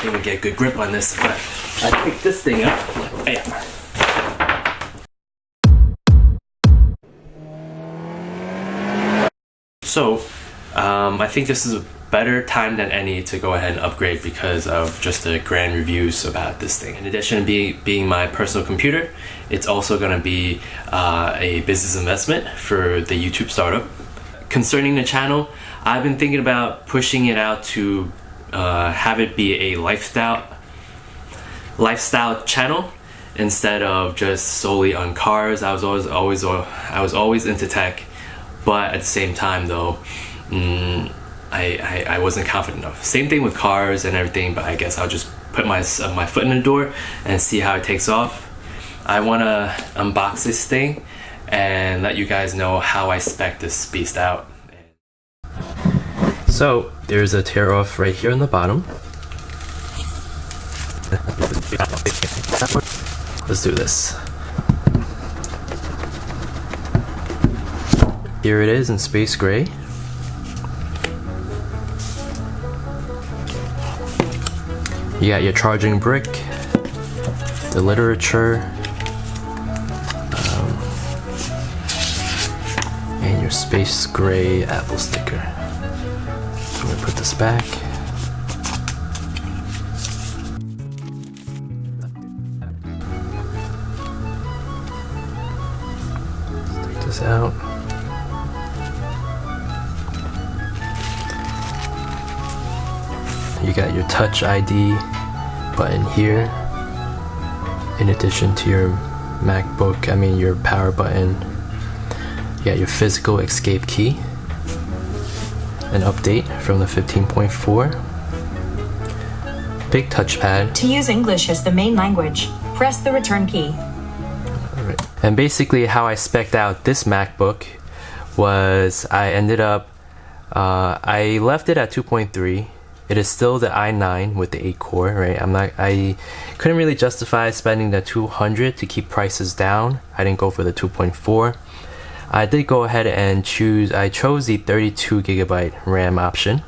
can't even get a good grip on this, but I picked this thing up. Yeah. So, I think this is a better time than any to go ahead and upgrade because of just the grand reviews about this thing. In addition to being my personal computer, it's also going to be a business investment for the YouTube startup. Concerning the channel, I've been thinking about pushing it out to have it be a lifestyle channel instead of just solely on cars. I was always into tech, but at the same time though, I wasn't confident enough. Same thing with cars and everything, but I guess I'll just put my foot in the door and see how it takes off. I want to unbox this thing and let you guys know how I spec this beast out. So there's a tear off right here on the bottom. Let's do this. Here it is in space gray. You got your charging brick, the literature, and your space gray Apple sticker. I'm gonna put this back. Take this out. You got your Touch ID button here, in addition to your MacBook, your power button. You got your physical escape key, an update from the 15.4. Big touchpad. To use English as the main language, press the return key. Alright. And basically how I spec'd out this MacBook was I ended up, I left it at 2.3. It is still the i9 with the 8 core, right? I couldn't really justify spending the $200 to keep prices down. I didn't go for the 2.4. I did go ahead and I chose the 32 gigabyte RAM option.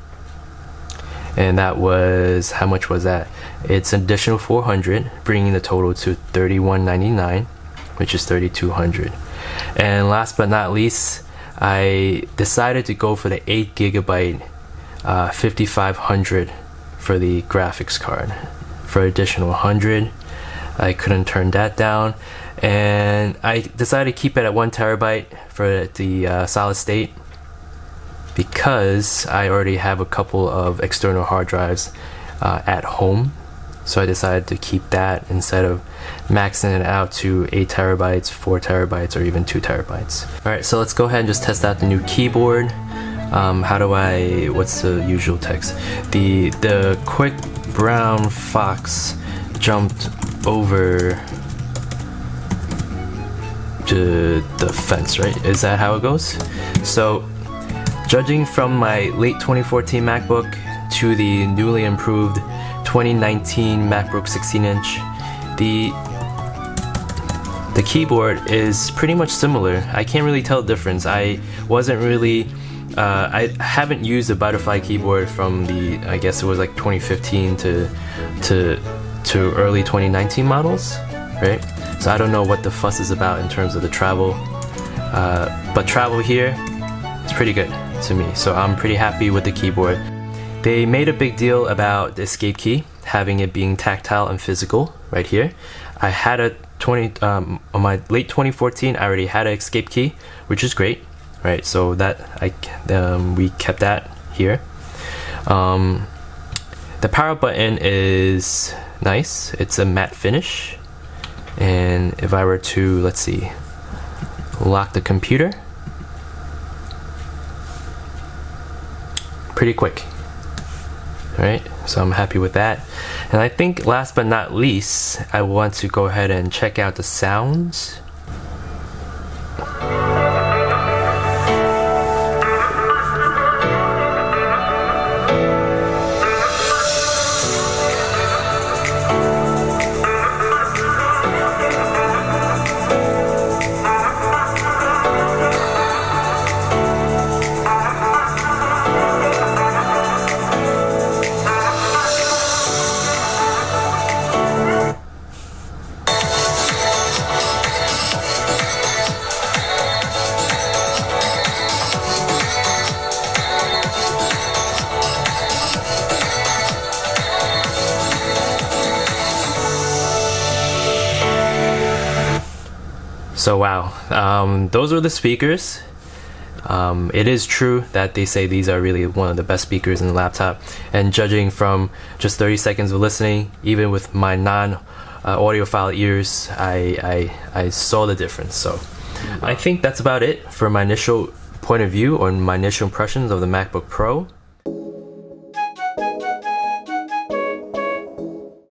And that was, how much was that? It's an additional $400, bringing the total to $3199, which is $3200. And last but not least, I decided to go for the 8 gigabyte 5500 for the graphics card for additional 100. I couldn't turn that down, and I decided to keep it at 1 terabyte for the solid state because I already have a couple of external hard drives at home, so I decided to keep that instead of maxing it out to 8 terabytes, 4 terabytes, or even 2 terabytes. Alright, so let's go ahead and just test out the new keyboard. What's the usual text? The quick brown fox jumped over to the fence, right? Is that how it goes? So, judging from my late 2014 MacBook to the newly improved 2019 MacBook 16-inch, the keyboard is pretty much similar. I can't really tell the difference. I haven't used a butterfly keyboard from the, I guess it was like 2015 to early 2019 models, right? So I don't know what the fuss is about in terms of the travel, but travel here is pretty good to me, so I'm pretty happy with the keyboard. They made a big deal about the escape key, having it being tactile and physical right here. I had on my late 2014, I already had an escape key, which is great. Right, so that we kept that here. The power button is nice. It's a matte finish, and if I were to, let's see, lock the computer, pretty quick. All right, so I'm happy with that. And I think last but not least, I want to go ahead and check out the sounds. So wow, those were the speakers. It is true that they say these are really one of the best speakers in the laptop, and judging from just 30 seconds of listening, even with my non-audiophile ears, I saw the difference. So I think that's about it for my initial point of view or my initial impressions of the MacBook Pro.